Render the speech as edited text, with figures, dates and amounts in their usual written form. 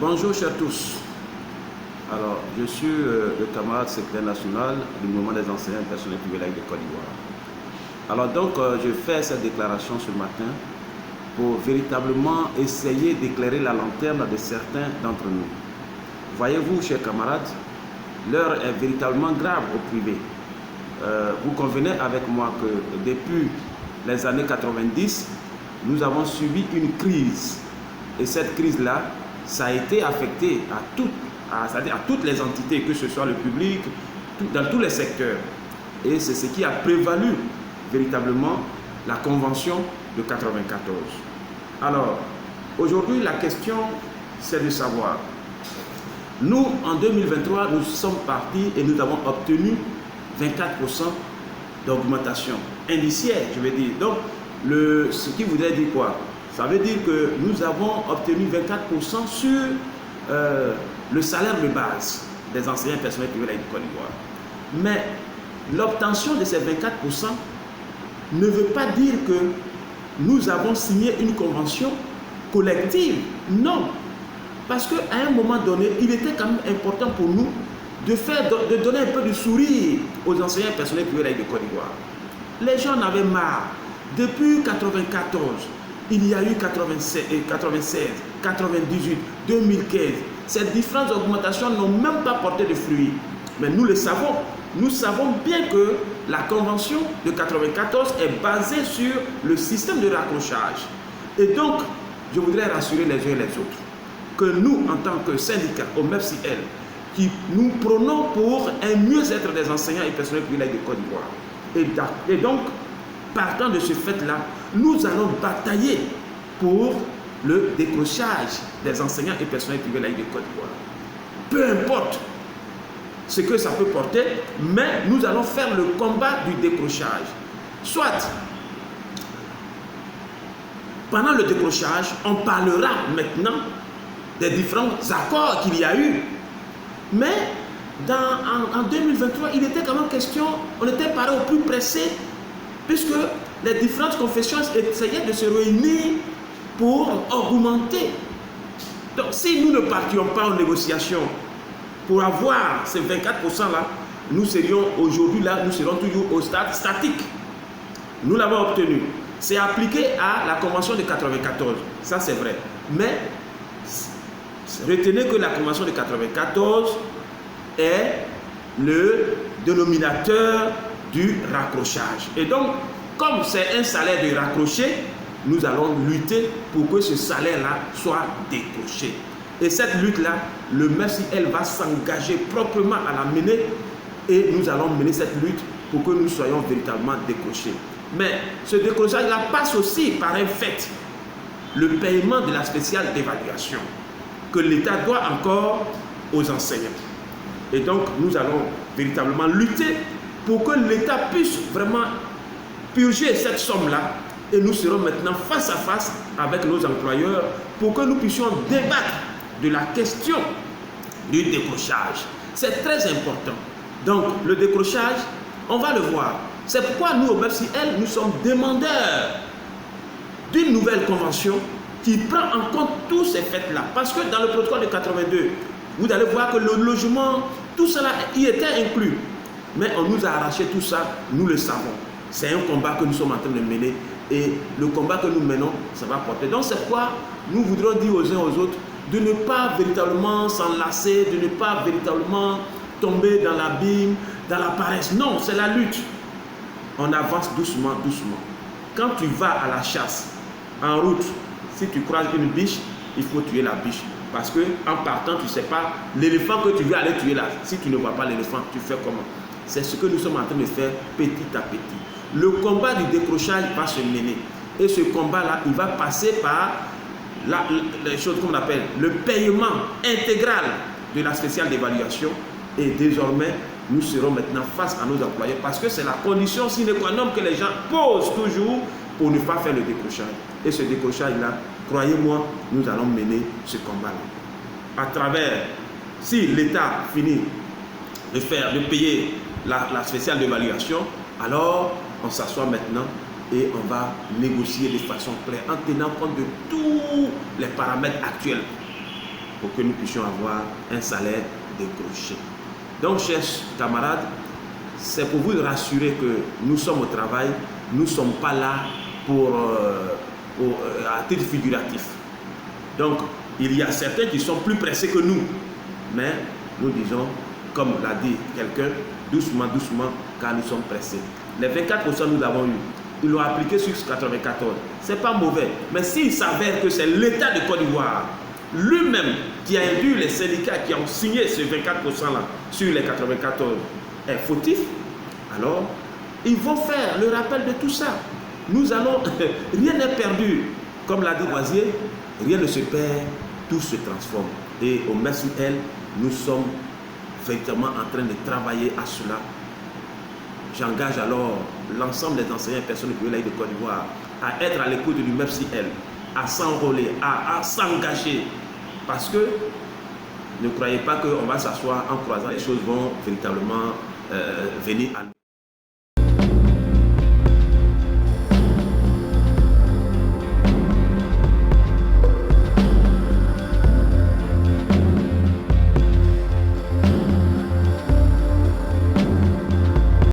Bonjour chers tous. Alors, je suis le camarade secrétaire national du mouvement des enseignants et personnels privés de Côte d'Ivoire. Alors donc, je fais cette déclaration ce matin pour véritablement essayer d'éclairer la lanterne de certains d'entre nous. Voyez-vous, chers camarades, l'heure est véritablement grave au privé. Vous convenez avec moi que depuis les années 90, nous avons subi une crise. Et cette crise-là, ça a été affecté à toutes les entités, que ce soit le public, dans tous les secteurs. Et c'est ce qui a prévalu véritablement la convention de 94. Alors, aujourd'hui, la question, c'est de savoir, nous, en 2023, nous sommes partis et nous avons obtenu 24% d'augmentation indiciaire, je veux dire. Donc, ce qui voudrait dire quoi? Ça veut dire que nous avons obtenu 24% sur le salaire de base des enseignants personnels privés de Côte d'Ivoire. Mais l'obtention de ces 24% ne veut pas dire que nous avons signé une convention collective. Non. Parce qu'à un moment donné, il était quand même important pour nous de donner un peu de sourire aux enseignants personnels privés de Côte d'Ivoire. Les gens en avaient marre. Depuis 1994, il y a eu 96, 98, 2015. Ces différentes augmentations n'ont même pas porté de fruits. Mais nous le savons. Nous savons bien que la convention de 1994 est basée sur le système de raccrochage. Et donc, je voudrais rassurer les uns et les autres que nous, en tant que syndicat au MEPSIL, qui nous prônons pour un mieux-être des enseignants et personnels privés de Côte d'Ivoire. Et donc, partant de ce fait-là, nous allons batailler pour le décrochage des enseignants et personnels privés de Côte d'Ivoire. Peu importe ce que ça peut porter, mais nous allons faire le combat du décrochage. Soit, pendant le décrochage, on parlera maintenant des différents accords qu'il y a eu. Mais en 2023, il était quand même question, on était paré au plus pressé, puisque les différentes confessions essayaient de se réunir pour augmenter. Donc si nous ne partions pas en négociation pour avoir ces 24%-là, nous serions aujourd'hui là, nous serons toujours au stade statique. Nous l'avons obtenu. C'est appliqué à la convention de 94, ça c'est vrai. Mais retenez que la convention de 94 est le dénominateur du raccrochage. Et donc, comme c'est un salaire de raccroché, nous allons lutter pour que ce salaire-là soit décroché. Et cette lutte-là, le MEPSIL va s'engager proprement à la mener et nous allons mener cette lutte pour que nous soyons véritablement décrochés. Mais ce décrochage-là passe aussi par un fait, le paiement de la spéciale d'évaluation que l'État doit encore aux enseignants. Et donc, nous allons véritablement lutter pour que l'État puisse vraiment purger cette somme-là et nous serons maintenant face à face avec nos employeurs pour que nous puissions débattre de la question du décrochage. C'est très important. Donc, le décrochage, on va le voir. C'est pourquoi nous, au MEPSIL, nous sommes demandeurs d'une nouvelle convention qui prend en compte tous ces faits-là. Parce que dans le protocole de 82, vous allez voir que le logement, tout cela y était inclus. Mais on nous a arraché tout ça, nous le savons. C'est un combat que nous sommes en train de mener et le combat que nous menons, ça va porter. Donc c'est pourquoi nous voudrons dire aux uns aux autres de ne pas véritablement s'enlacer, de ne pas véritablement tomber dans l'abîme, dans la paresse. Non, c'est la lutte. On avance doucement, doucement. Quand tu vas à la chasse, en route, si tu croises une biche, il faut tuer la biche. Parce qu'en partant, tu ne sais pas l'éléphant que tu veux aller tuer là. Si tu ne vois pas l'éléphant, tu fais comment? C'est ce que nous sommes en train de faire petit à petit. Le combat du décrochage va se mener. Et ce combat-là, il va passer par les choses qu'on appelle le paiement intégral de la spéciale d'évaluation. Et désormais, nous serons maintenant face à nos employés parce que c'est la condition sine qua non que les gens posent toujours pour ne pas faire le décrochage. Et ce décrochage-là, croyez-moi, nous allons mener ce combat-là. À travers, si l'État finit de payer la spéciale d'évaluation, alors on s'assoit maintenant et on va négocier de façon claire en tenant compte de tous les paramètres actuels. pour que nous puissions avoir un salaire décroché. Donc, chers camarades, c'est pour vous rassurer que nous sommes au travail, nous ne sommes pas là à titre figuratif. Donc, il y a certains qui sont plus pressés que nous, mais nous disons, comme l'a dit quelqu'un, doucement, doucement, car nous sommes pressés. Les 24% nous avons eu. Ils l'ont appliqué sur 94. Ce n'est pas mauvais. Mais s'il s'avère que c'est l'État de Côte d'Ivoire lui-même qui a induit les syndicats qui ont signé ce 24%-là sur les 94 est fautif, alors ils vont faire le rappel de tout ça. Nous allons, rien n'est perdu. Comme l'a dit Boisier, rien ne se perd, tout se transforme. Et au Merci Elle, nous sommes véritablement en train de travailler à cela. J'engage alors l'ensemble des enseignants et personnes de l'État de Côte d'Ivoire à être à l'écoute du Merci Elle, à s'enrôler, à s'engager. Parce que ne croyez pas qu'on va s'asseoir en croisant, les choses vont véritablement venir à nous.